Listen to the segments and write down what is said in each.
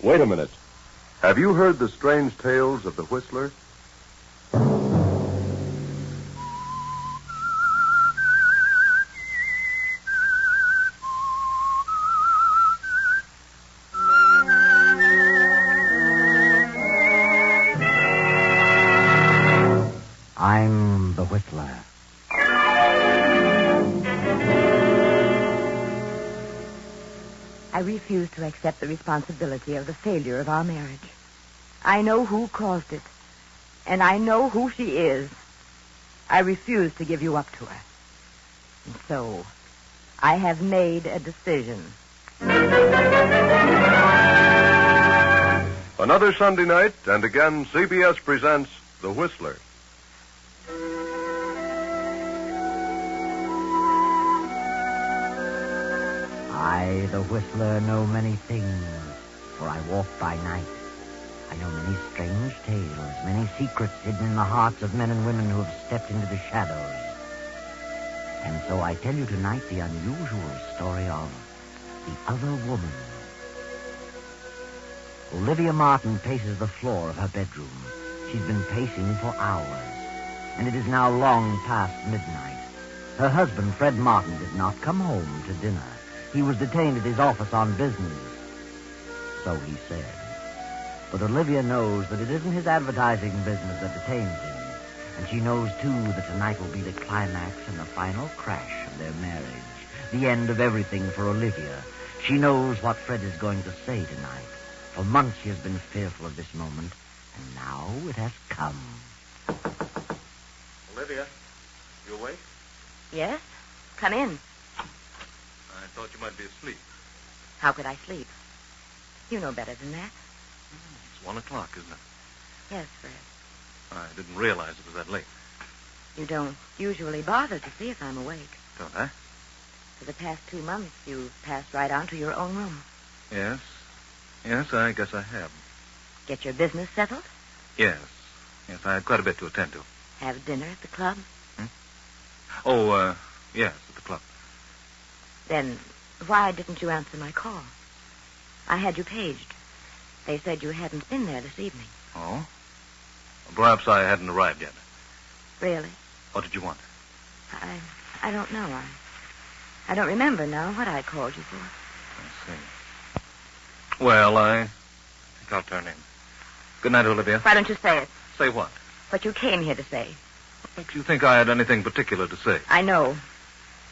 Wait a minute. Have you heard the strange tales of the Whistler? I'm the Whistler. I refuse to accept the responsibility of the failure of our marriage. I know who caused it, and I know who she is. I refuse to give you up to her. And so, I have made a decision. Another Sunday night, and again, CBS presents The Whistler. I, the Whistler, know many things, for I walk by night. I know many strange tales, many secrets hidden in the hearts of men and women who have stepped into the shadows. And so I tell you tonight the unusual story of the other woman. Olivia Martin paces the floor of her bedroom. She's been pacing for hours, and it is now long past midnight. Her husband, Fred Martin, did not come home to dinner. He was detained at his office on business. So he said. But Olivia knows that it isn't his advertising business that detains him. And she knows, too, that tonight will be the climax and the final crash of their marriage. The end of everything for Olivia. She knows what Fred is going to say tonight. For months she has been fearful of this moment. And now it has come. Olivia, you awake? Yes? Come in. I thought you might be asleep. How could I sleep? You know better than that. It's 1 o'clock, isn't it? Yes, Fred. I didn't realize it was that late. You don't usually bother to see if I'm awake. Don't I? For the past 2 months, you've passed right on to your own room. Yes. Yes, I guess I have. Get your business settled? Yes. Yes, I had quite a bit to attend to. Have dinner at the club? Oh, yes, at the club. Then why didn't you answer my call? I had you paged. They said you hadn't been there this evening. Oh? Perhaps I hadn't arrived yet. Really? What did you want? I don't know. I don't remember now what I called you for. I see. Well, I think I'll turn in. Good night, Olivia. Why don't you say it? Say what? What you came here to say. What makes you think I had anything particular to say? I know.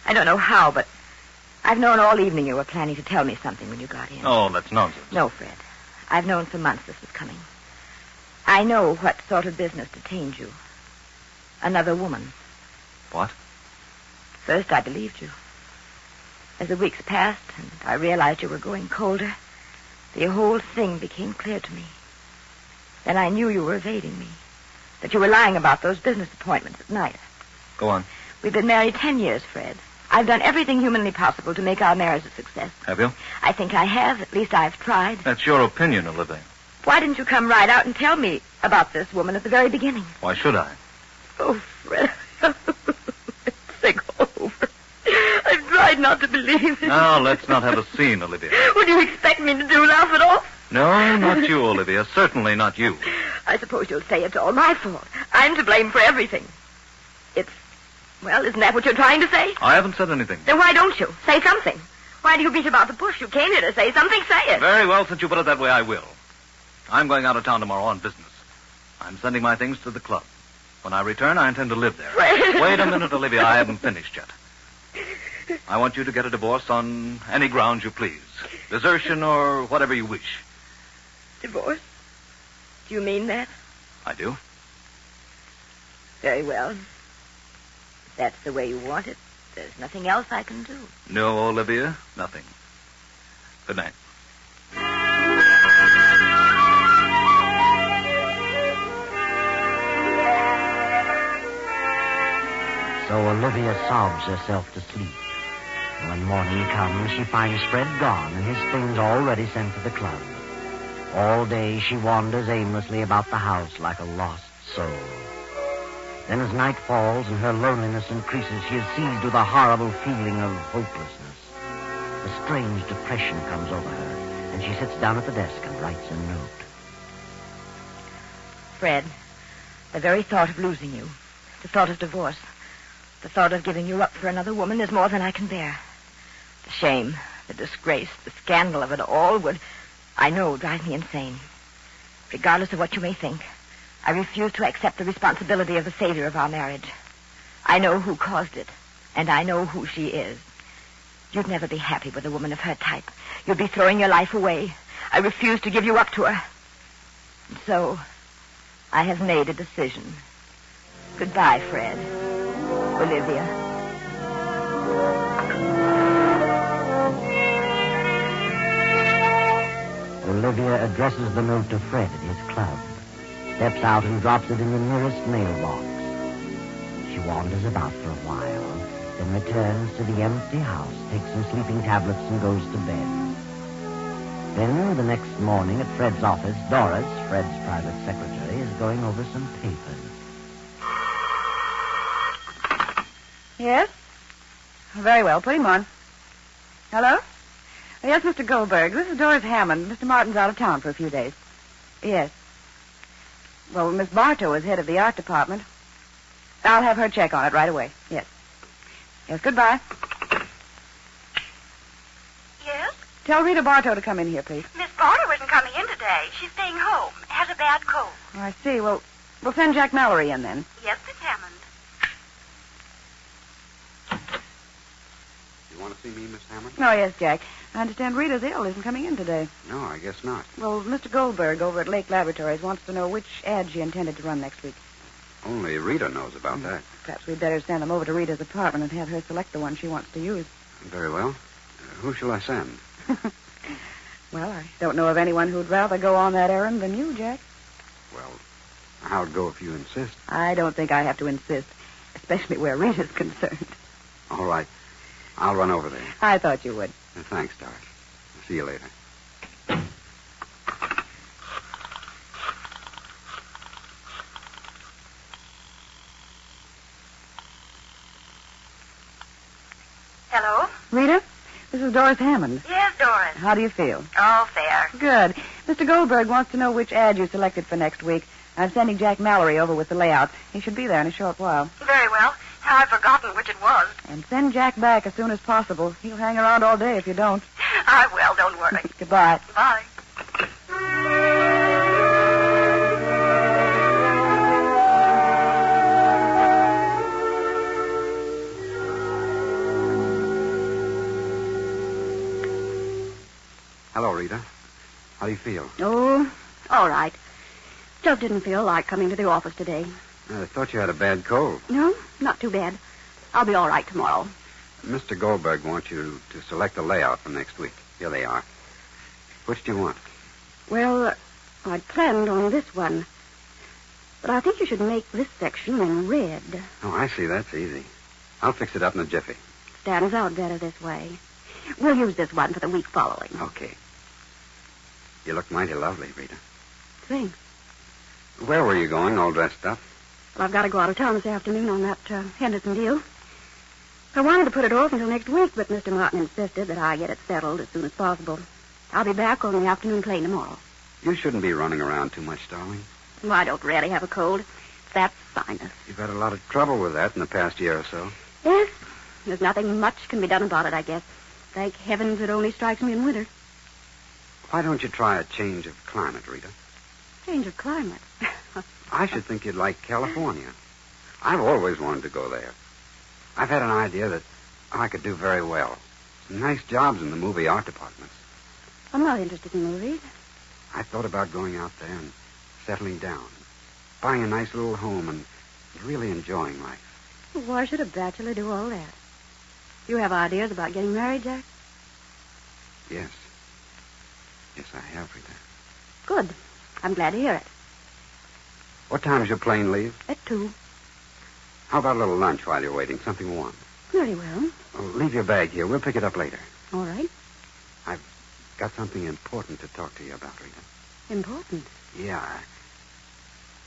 I don't know how, but I've known all evening you were planning to tell me something when you got in. Oh, that's nonsense. No, Fred. I've known for months this was coming. I know what sort of business detained you. Another woman. What? First, I believed you. As the weeks passed and I realized you were growing colder, the whole thing became clear to me. Then I knew you were evading me, that you were lying about those business appointments at night. Go on. We've been married 10 years, Fred. I've done everything humanly possible to make our marriage a success. Have you? I think I have. At least I've tried. That's your opinion, Olivia. Why didn't you come right out and tell me about this woman at the very beginning? Why should I? Oh, Fred. It's sick all over. I've tried not to believe it. Now, let's not have a scene, Olivia. What do you expect me to do, laugh it off? No, not you, Olivia. Certainly not you. I suppose you'll say it's all my fault. I'm to blame for everything. Well, isn't that what you're trying to say? I haven't said anything. Then why don't you? Say something. Why do you beat about the bush? You came here to say something. Say it. Very well, since you put it that way, I will. I'm going out of town tomorrow on business. I'm sending my things to the club. When I return, I intend to live there. Fred. Wait a minute, Olivia. I haven't finished yet. I want you to get a divorce on any grounds you please. Desertion or whatever you wish. Divorce? Do you mean that? I do. Very well. If that's the way you want it, there's nothing else I can do. No, Olivia, nothing. Good night. So Olivia sobs herself to sleep. When morning comes, she finds Fred gone and his things already sent to the club. All day she wanders aimlessly about the house like a lost soul. Then as night falls and her loneliness increases, she is seized with a horrible feeling of hopelessness. A strange depression comes over her. and she sits down at the desk and writes a note. Fred, the very thought of losing you, the thought of divorce, the thought of giving you up for another woman is more than I can bear. The shame, the disgrace, the scandal of it all would, I know, drive me insane. Regardless of what you may think, I refuse to accept the responsibility of the failure of our marriage. I know who caused it, and I know who she is. You'd never be happy with a woman of her type. You'd be throwing your life away. I refuse to give you up to her. And so, I have made a decision. Goodbye, Fred. Olivia. Olivia addresses the note to Fred at his club, steps out and drops it in the nearest mailbox. She wanders about for a while, then returns to the empty house, takes some sleeping tablets, and goes to bed. Then, the next morning at Fred's office, Doris, Fred's private secretary, is going over some papers. Yes? Very well. Put him on. Hello? Yes, Mr. Goldberg. This is Doris Hammond. Mr. Martin's out of town for a few days. Yes. Well, Miss Bartow is head of the art department. I'll have her check on it right away. Yes. Yes, goodbye. Yes? Tell Rita Bartow to come in here, please. Miss Bartow isn't coming in today. She's staying home. Has a bad cold. Oh, I see. Well, we'll send Jack Mallory in then. Yes, Miss Hammond. You want to see me, Miss Hammond? Oh, yes, Jack. I understand Rita's ill, isn't coming in today. No, I guess not. Well, Mr. Goldberg over at Lake Laboratories wants to know which ad she intended to run next week. Only Rita knows about that. Perhaps we'd better send them over to Rita's apartment and have her select the one she wants to use. Very well. Who shall I send? Well, I don't know of anyone who'd rather go on that errand than you, Jack. Well, how'd it go if you insist? I don't think I have to insist, especially where Rita's concerned. All right. I'll run over there. I thought you would. Thanks, Doris. See you later. Hello? Rita, this is Doris Hammond. Yes, Doris. How do you feel? All fair. Good. Mr. Goldberg wants to know which ad you selected for next week. I'm sending Jack Mallory over with the layout. He should be there in a short while. Very well. I've forgotten which it was. And send Jack back as soon as possible. He'll hang around all day if you don't. I will, don't worry. Goodbye. Bye. Hello, Rita. How do you feel? Oh, all right. Just didn't feel like coming to the office today. I thought you had a bad cold. No, not too bad. I'll be all right tomorrow. Mr. Goldberg wants you to select a layout for next week. Here they are. Which do you want? Well, I'd planned on this one. But I think you should make this section in red. Oh, I see. That's easy. I'll fix it up in a jiffy. Stands out better this way. We'll use this one for the week following. Okay. You look mighty lovely, Rita. Thanks. Where were you going, all dressed up? Well, I've got to go out of town this afternoon on that Henderson deal. I wanted to put it off until next week, but Mr. Martin insisted that I get it settled as soon as possible. I'll be back on the afternoon plane tomorrow. You shouldn't be running around too much, darling. Well, I don't really have a cold. That's sinus. You've had a lot of trouble with that in the past year or so. Yes, there's nothing much can be done about it, I guess. Thank heavens it only strikes me in winter. Why don't you try a change of climate, Rita? Change of climate. I should think you'd like California. I've always wanted to go there. I've had an idea that I could do very well. Some nice jobs in the movie art departments. I'm not interested in movies. I thought about going out there and settling down, buying a nice little home and really enjoying life. Why should a bachelor do all that? You have ideas about getting married, Jack? Yes. Yes, I have, Rita. Good. I'm glad to hear it. What time's your plane leave? At 2. How about a little lunch while you're waiting? Something warm. Very well. Oh, leave your bag here. We'll pick it up later. All right. I've got something important to talk to you about, Rita. Important? Yeah.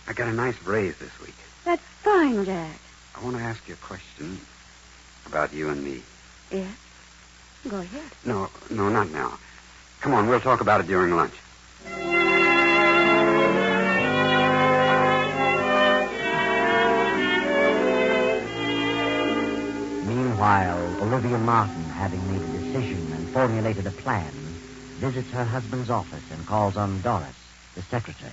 I got a nice raise this week. That's fine, Jack. I want to ask you a question about you and me. Yes? Go ahead. No, not now. Come on, we'll talk about it during lunch. Meanwhile, Olivia Martin, having made a decision and formulated a plan, visits her husband's office and calls on Doris, the secretary.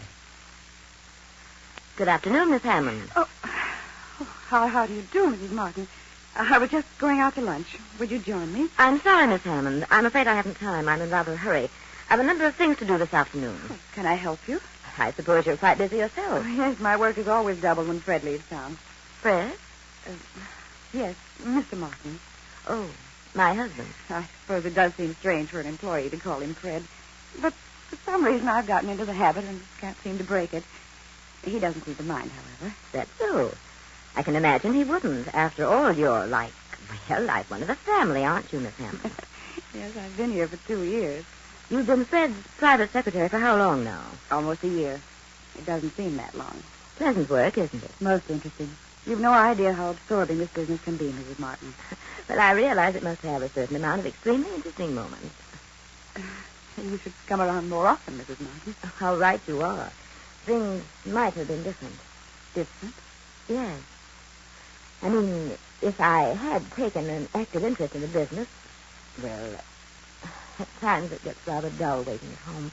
Good afternoon, Miss Hammond. How do you do, Mrs. Martin? I was just going out to lunch. Would you join me? I'm sorry, Miss Hammond. I'm afraid I haven't time. I'm in rather a hurry. I've a number of things to do this afternoon. Can I help you? I suppose you're quite busy yourself. Yes, my work is always doubled when Fred leaves town. Fred? Yes, Mr. Martin. Oh, my husband. I suppose it does seem strange for an employee to call him Fred. But for some reason I've gotten into the habit and can't seem to break it. He doesn't seem to mind, however. That's so. I can imagine he wouldn't. After all, you're like one of the family, aren't you, Miss Hammond? Yes, I've been here for 2 years. You've been Fred's private secretary for how long now? Almost a year. It doesn't seem that long. Pleasant work, isn't it? Most interesting. You've no idea how absorbing this business can be, Mrs. Martin. Well, I realize it must have a certain amount of extremely interesting moments. You should come around more often, Mrs. Martin. How right you are. Things might have been different. Different? Yes. I mean, if I had taken an active interest in the business, well, at times it gets rather dull waiting at home,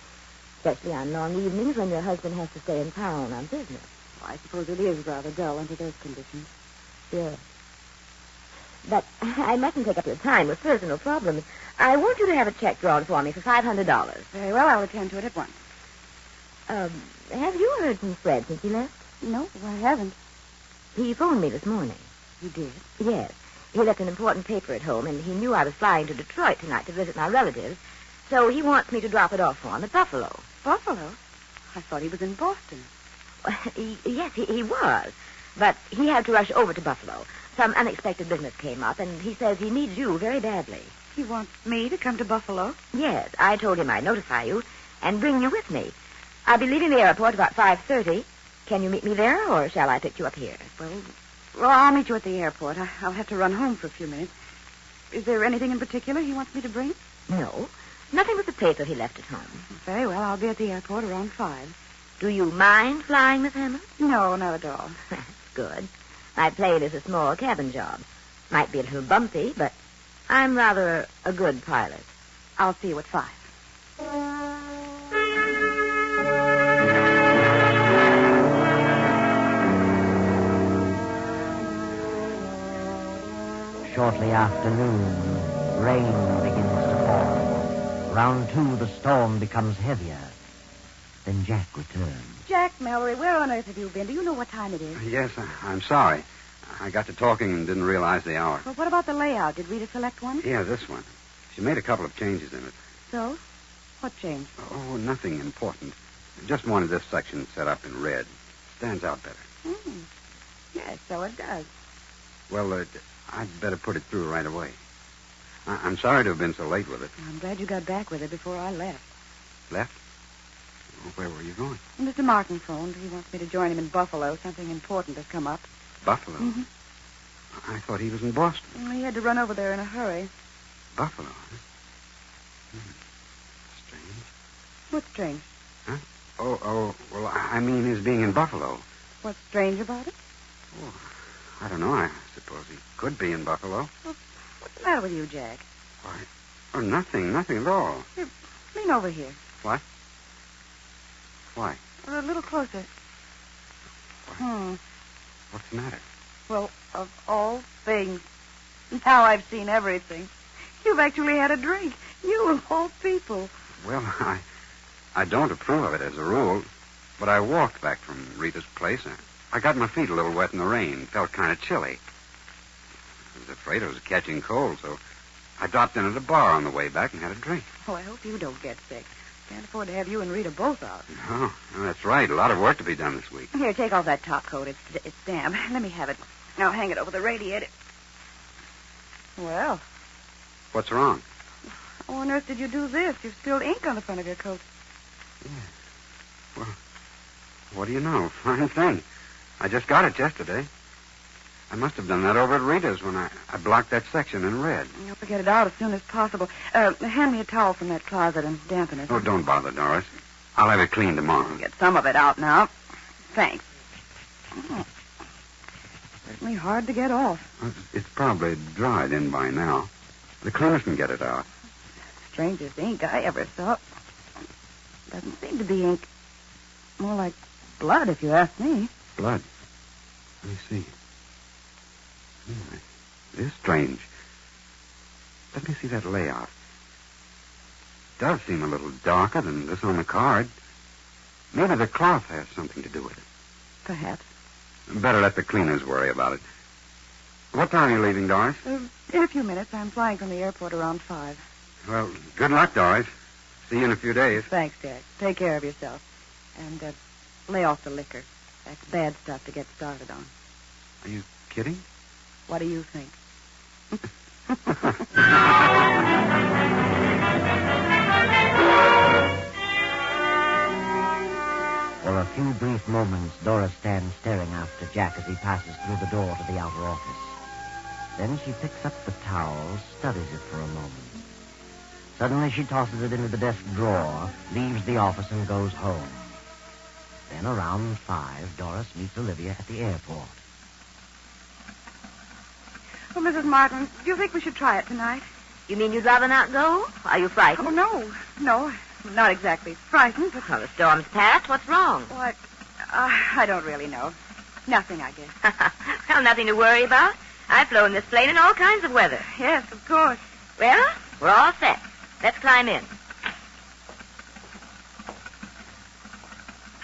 especially on long evenings when your husband has to stay in town on business. Well, I suppose it is rather dull under those conditions. Yes. But I mustn't take up your time with personal problems. I want you to have a check drawn for me for $500. Very well, I'll attend to it at once. Have you heard from Fred since he left? No, I haven't. He phoned me this morning. You did? Yes. He left an important paper at home, and he knew I was flying to Detroit tonight to visit my relatives, so he wants me to drop it off for him at Buffalo. Buffalo? I thought he was in Boston. Yes, he was. But he had to rush over to Buffalo. Some unexpected business came up, and he says he needs you very badly. He wants me to come to Buffalo? Yes, I told him I'd notify you and bring you with me. I'll be leaving the airport about 5:30. Can you meet me there, or shall I pick you up here? Well, I'll meet you at the airport. I'll have to run home for a few minutes. Is there anything in particular he wants me to bring? No, nothing but the paper he left at home. Very well, I'll be at the airport around 5. Do you mind flying, Miss Hammond? No, not at all. That's good. My plane is a small cabin job. Might be a little bumpy, but I'm rather a good pilot. I'll see you at 5. Shortly after noon, rain begins to fall. Round 2, the storm becomes heavier. Then Jack returns. Jack Mallory, where on earth have you been? Do you know what time it is? Yes, I'm sorry. I got to talking and didn't realize the hour. Well, what about the layout? Did Rita select one? Yeah, this one. She made a couple of changes in it. So? What changed? Oh, nothing important. Just wanted this section set up in red. Stands out better. Yes, so it does. Well, I'd better put it through right away. I'm sorry to have been so late with it. I'm glad you got back with it before I left. Left? Where were you going? Mr. Martin phoned. He wants me to join him in Buffalo. Something important has come up. Buffalo? Mm-hmm. I thought he was in Boston. Well, he had to run over there in a hurry. Buffalo, huh? Strange. What's strange? Huh? Oh, well, I mean his being in Buffalo. What's strange about it? Oh, I don't know. I suppose he could be in Buffalo. Well, what's the matter with you, Jack? Why? Oh, nothing at all. Here, lean over here. What? Why? A little closer. What's the matter? Well, of all things, now I've seen everything. You've actually had a drink. You of all people. Well, I don't approve of it as a rule, but I walked back from Rita's place. I got my feet a little wet in the rain. Felt kind of chilly. I was afraid I was catching cold, so I dropped in at a bar on the way back and had a drink. Oh, I hope you don't get sick. Can't afford to have you and Rita both out. No, that's right. A lot of work to be done this week. Here, take off that top coat. It's damp. Let me have it. Now hang it over the radiator. Well, What's wrong? how on earth did you do this? You've spilled ink on the front of your coat. Yeah. Well, what do you know? Fine thing. I just got it yesterday. I must have done that over at Rita's when I blocked that section in red. You'll have to get it out as soon as possible. Hand me a towel from that closet and dampen it. Oh, don't bother, Doris. I'll have it cleaned tomorrow. Get some of it out now. Thanks. Oh, certainly hard to get off. Well, it's probably dried in by now. The cleaners can get it out. Strangest ink I ever saw. Doesn't seem to be ink. More like blood, if you ask me. Blood. Let me see. It is strange. Let me see that layout. It does seem a little darker than this on the card. Maybe the cloth has something to do with it. Perhaps. Better let the cleaners worry about it. What time are you leaving, Doris? In a few minutes. I'm flying from the airport around 5. Well, good luck, Doris. See you in a few days. Thanks, Jack. Take care of yourself. And lay off the liquor. That's bad stuff to get started on. Are you kidding? What do you think? For a few brief moments, Doris stands staring after Jack as he passes through the door to the outer office. Then she picks up the towel, studies it for a moment. Suddenly she tosses it into the desk drawer, leaves the office, and goes home. Then around 5, Doris meets Olivia at the airport. Oh, Mrs. Martin, do you think we should try it tonight? You mean you'd rather not go? Are you frightened? Oh, no. No, not exactly frightened, but... Well, the storm's passed. What's wrong? What? I don't really know. Nothing, I guess. Well, nothing to worry about. I've flown this plane in all kinds of weather. Yes, of course. Well, we're all set. Let's climb in.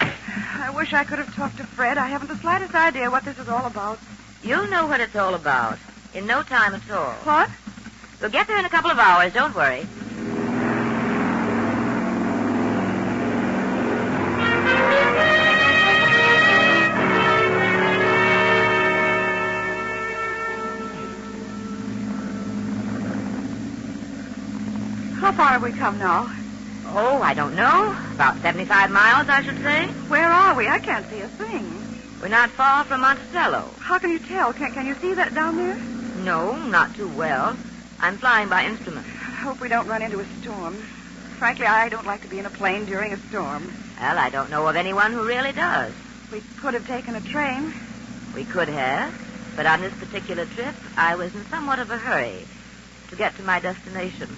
I wish I could have talked to Fred. I haven't the slightest idea what this is all about. You'll know what it's all about. In no time at all. What? We'll get there in a couple of hours. Don't worry. How far have we come now? Oh, I don't know. About 75 miles, I should say. Where are we? I can't see a thing. We're not far from Monticello. How can you tell? Can you see that down there? No, not too well. I'm flying by instrument. I hope we don't run into a storm. Frankly, I don't like to be in a plane during a storm. Well, I don't know of anyone who really does. We could have taken a train. We could have, but on this particular trip, I was in somewhat of a hurry to get to my destination.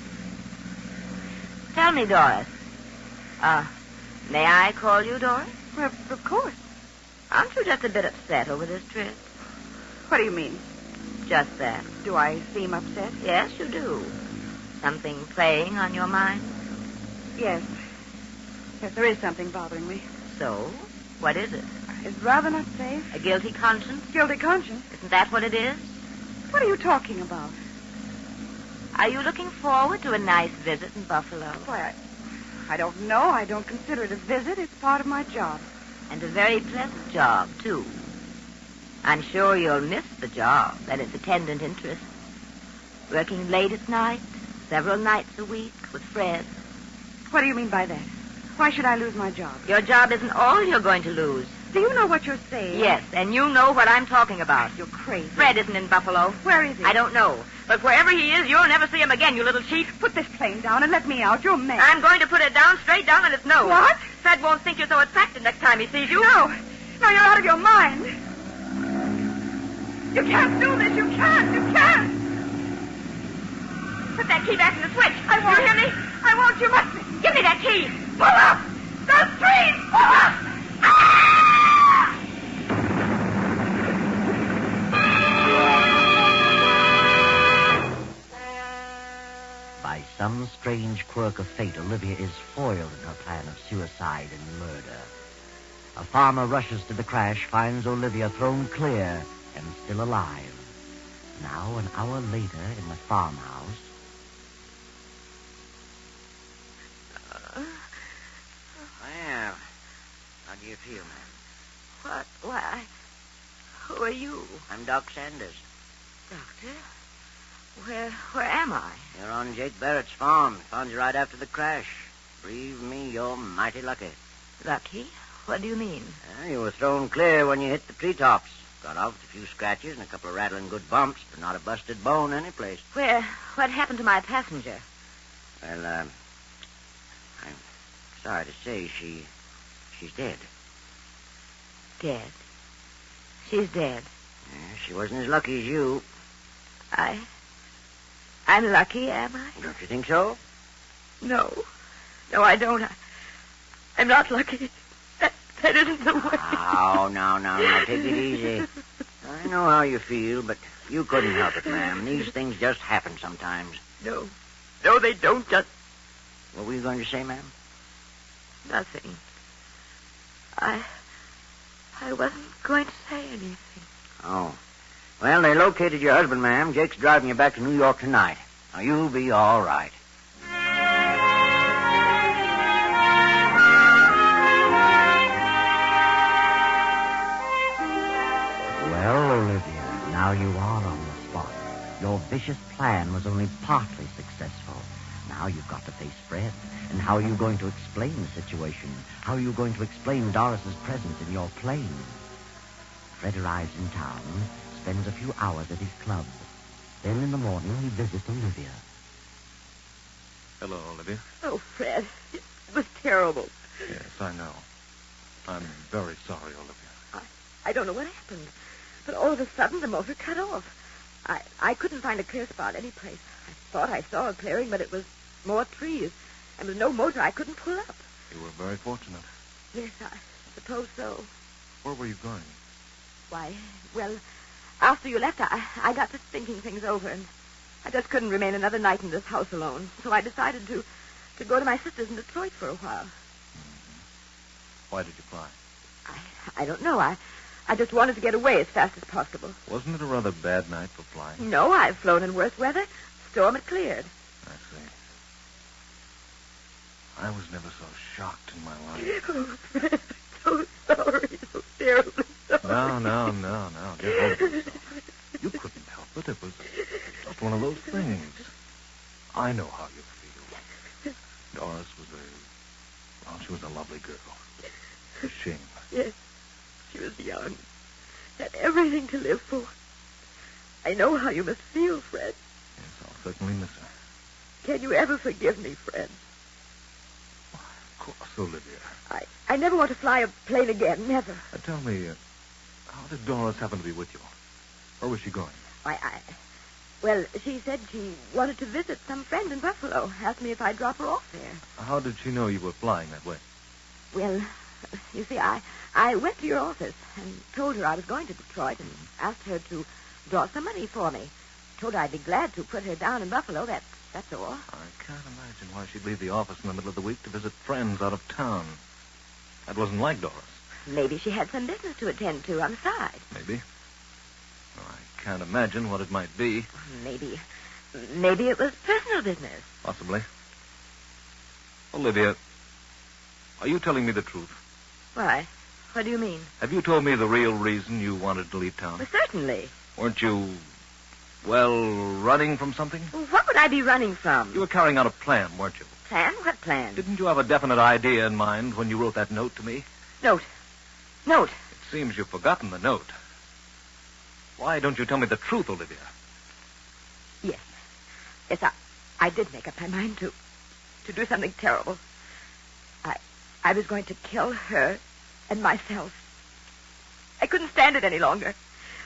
Tell me, Doris. May I call you Doris? Well, of course. Aren't you just a bit upset over this trip? What do you mean? Just that. Do I seem upset? Yes, you do. Something playing on your mind? Yes. Yes, there is something bothering me. So, what is it? I'd rather not say. A guilty conscience? Guilty conscience? Isn't that what it is? What are you talking about? Are you looking forward to a nice visit in Buffalo? Why, I don't know. I don't consider it a visit. It's part of my job. And a very pleasant job, too. I'm sure you'll miss the job and its attendant interest. Working late at night, several nights a week with Fred. What do you mean by that? Why should I lose my job? Your job isn't all you're going to lose. Do you know what you're saying? Yes, and you know what I'm talking about. You're crazy. Fred isn't in Buffalo. Where is he? I don't know. But wherever he is, you'll never see him again, you little cheat. Put this plane down and let me out. You're mad. I'm going to put it down, straight down on its nose. What? Fred won't think you're so attractive next time he sees you. No. No, you're out of your mind. You can't do this. You can't. You can't. Put that key back in the switch. I won't. You hear me? I won't. You must. Give me that key. Pull up. Those trees. Pull up. By some strange quirk of fate, Olivia is foiled in her plan of suicide and murder. A farmer rushes to the crash, finds Olivia thrown clear and still alive. Now, an hour later, in the farmhouse. Well, how do you feel, ma'am? What? Why? Who are you? I'm Doc Sanders. Doctor? Where am I? You're on Jake Barrett's farm. Found you right after the crash. Believe me, you're mighty lucky. Lucky? What do you mean? You were thrown clear when you hit the treetops. Got off with a few scratches and a couple of rattling good bumps, but not a busted bone anyplace. What happened to my passenger? Well, I'm sorry to say she's dead. Dead. She's dead. Yeah, she wasn't as lucky as you. I'm lucky, am I? Don't you think so? No. No, I don't. I'm not lucky. That isn't the way. Now, take it easy. I know how you feel, but you couldn't help it, ma'am. These things just happen sometimes. No, they don't just... What were you going to say, ma'am? Nothing. I wasn't going to say anything. Oh. Well, they located your husband, ma'am. Jake's driving you back to New York tonight. Now, you'll be all right. Well, Olivia, now you are on the spot. Your vicious plan was only partly successful. Now you've got to face Fred. And how are you going to explain the situation? How are you going to explain Doris's presence in your plane? Fred arrives in town, spends a few hours at his club. Then in the morning, he visits Olivia. Hello, Olivia. Oh, Fred, it was terrible. Yes, I know. I'm very sorry, Olivia. I don't know what happened, but all of a sudden the motor cut off. I couldn't find a clear spot anyplace. I thought I saw a clearing, but it was more trees. And with no motor, I couldn't pull up. You were very fortunate. Yes, I suppose so. Where were you going? Why, well, after you left, I got to thinking things over, and I just couldn't remain another night in this house alone. So I decided to go to my sister's in Detroit for a while. Mm-hmm. Why did you fly? I don't know. I just wanted to get away as fast as possible. Wasn't it a rather bad night for flying? No, I've flown in worse weather. Storm had cleared. I see. I was never so shocked in my life. Oh, Fred, so sorry, so terribly sorry. No. Get over yourself. You couldn't help it. It was just one of those things. I know how you feel. Doris she was a lovely girl. A shame. Yes, she was young. Had everything to live for. I know how you must feel, Fred. Yes, I'll certainly miss her. Can you ever forgive me, Fred? Why, of course, Olivia. I never want to fly a plane again, never. Tell me, how did Doris happen to be with you? Where was she going? Well, she said she wanted to visit some friend in Buffalo. Asked me if I'd drop her off there. How did she know you were flying that way? Well, you see, I went to your office and told her I was going to Detroit and asked her to draw some money for me. Told her I'd be glad to put her down in Buffalo, that's all. I can't imagine why she'd leave the office in the middle of the week to visit friends out of town. That wasn't like Doris. Maybe she had some business to attend to on the side. Maybe. Well, I can't imagine what it might be. Maybe it was personal business. Possibly. Olivia, are you telling me the truth? Why? What do you mean? Have you told me the real reason you wanted to leave town? Well, certainly. Weren't you, running from something? Well, what would I be running from? You were carrying out a plan, weren't you? Plan? What plan? Didn't you have a definite idea in mind when you wrote that note to me? Note? It seems you've forgotten the note. Why don't you tell me the truth, Olivia? Yes. Yes, I did make up my mind to do something terrible. I was going to kill her and myself. I couldn't stand it any longer.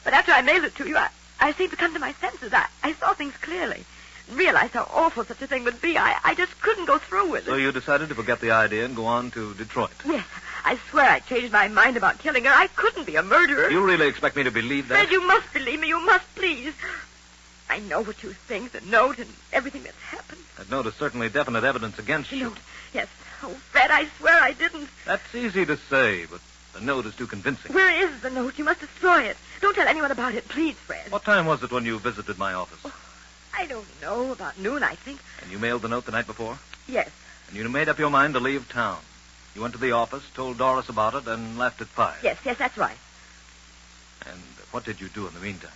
But after I mailed it to you, I seemed to come to my senses. I saw things clearly. Realized how awful such a thing would be. I just couldn't go through with it. So you decided to forget the idea and go on to Detroit? Yes. I swear I changed my mind about killing her. I couldn't be a murderer. You really expect me to believe that? Fred, you must believe me. You must, please. I know what you think, the note and everything that's happened. That note is certainly definite evidence against you. The note, yes. Oh, Fred, I swear I didn't. That's easy to say, but the note is too convincing. Where is the note? You must destroy it. Don't tell anyone about it, please, Fred. What time was it when you visited my office? Oh, I don't know. About noon, I think. And you mailed the note the night before? Yes. And you made up your mind to leave town. You went to the office, told Doris about it, and left at 5. Yes, that's right. And what did you do in the meantime?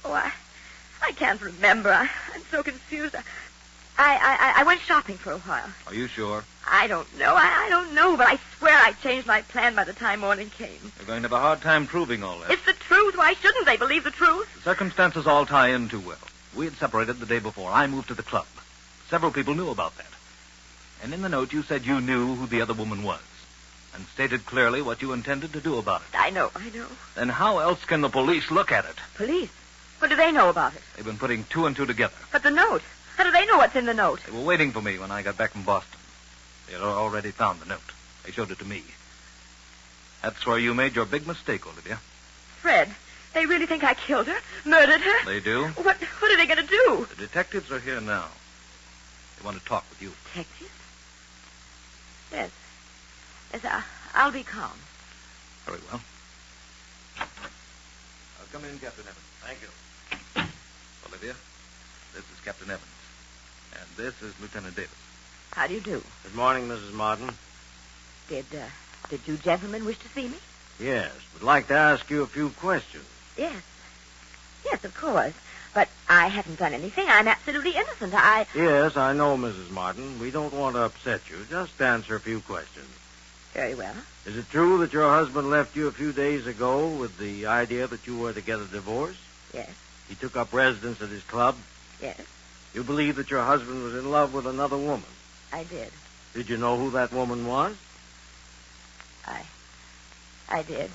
Oh, I can't remember. I'm so confused. I went shopping for a while. Are you sure? I don't know. I don't know, but I swear I changed my plan by the time morning came. You're going to have a hard time proving all that. It's the truth. Why shouldn't they believe the truth? The circumstances all tie in too well. We had separated the day before. I moved to the club. Several people knew about that. And in the note, you said you knew who the other woman was and stated clearly what you intended to do about it. I know. Then how else can the police look at it? Police? What do they know about it? They've been putting two and two together. But the note. How do they know what's in the note? They were waiting for me when I got back from Boston. They had already found the note. They showed it to me. That's where you made your big mistake, Olivia. Fred, they really think I killed her? Murdered her? They do. What are they going to do? The detectives are here now. They want to talk with you. Detectives? Yes. Yes, I'll be calm. Very well. Come in, Captain Evans. Thank you. Olivia, this is Captain Evans. And this is Lieutenant Davis. How do you do? Good morning, Mrs. Martin. Did you gentlemen wish to see me? Yes, would like to ask you a few questions. Yes. Yes, of course. But I haven't done anything. I'm absolutely innocent. Yes, I know, Mrs. Martin. We don't want to upset you. Just answer a few questions. Very well. Is it true that your husband left you a few days ago with the idea that you were to get a divorce? Yes. He took up residence at his club? Yes. You believe that your husband was in love with another woman? I did. Did you know who that woman was? I did.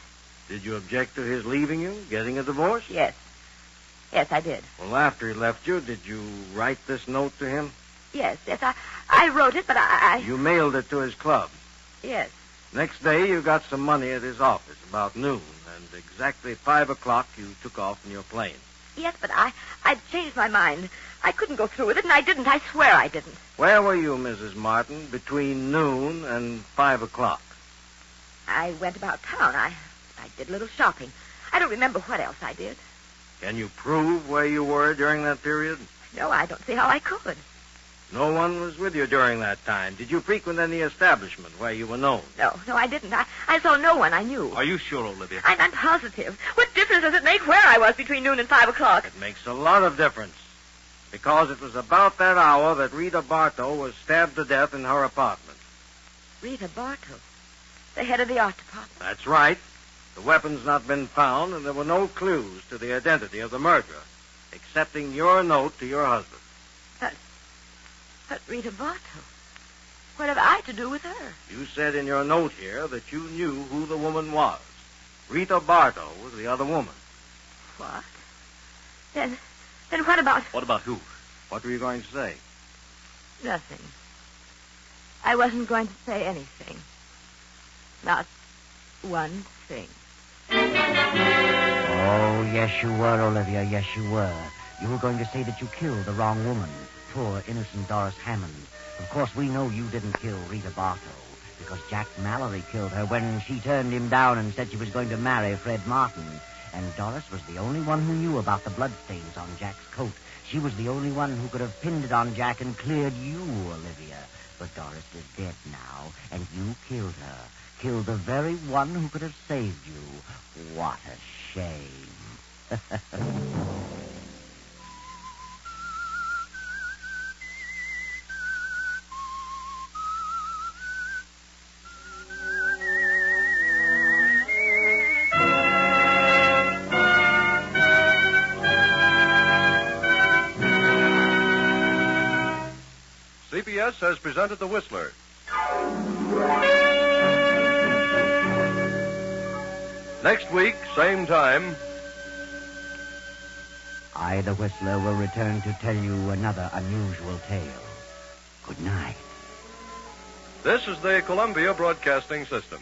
Did you object to his leaving you, getting a divorce? Yes. Yes, I did. Well, after he left you, did you write this note to him? Yes. I wrote it, but I... You mailed it to his club? Yes. Next day, you got some money at his office, about noon, and exactly 5 o'clock, you took off in your plane. Yes, but I'd changed my mind. I couldn't go through with it, and I didn't. I swear I didn't. Where were you, Mrs. Martin, between noon and 5 o'clock? I went about town. I did a little shopping. I don't remember what else I did. Can you prove where you were during that period? No, I don't see how I could. No one was with you during that time. Did you frequent any establishment where you were known? No, I didn't. I saw no one I knew. Are you sure, Olivia? I'm positive. What difference does it make where I was between noon and 5 o'clock? It makes a lot of difference. Because it was about that hour that Rita Bartow was stabbed to death in her apartment. Rita Bartow? The head of the art department? That's right. The weapon's not been found, and there were no clues to the identity of the murderer, excepting your note to your husband. But Rita Bartow? What have I to do with her? You said in your note here that you knew who the woman was. Rita Bartow was the other woman. What? Then what about... What about who? What were you going to say? Nothing. I wasn't going to say anything. Not one thing. Oh, yes, you were, Olivia. Yes, you were. You were going to say that you killed the wrong woman. Poor, innocent Doris Hammond. Of course, we know you didn't kill Rita Bartow, because Jack Mallory killed her when she turned him down and said she was going to marry Fred Martin. And Doris was the only one who knew about the bloodstains on Jack's coat. She was the only one who could have pinned it on Jack and cleared you, Olivia. But Doris is dead now, and you killed her. Killed the very one who could have saved you. What a shame. CBS has presented The Whistler. Next week, same time. I, the Whistler, will return to tell you another unusual tale. Good night. This is the Columbia Broadcasting System.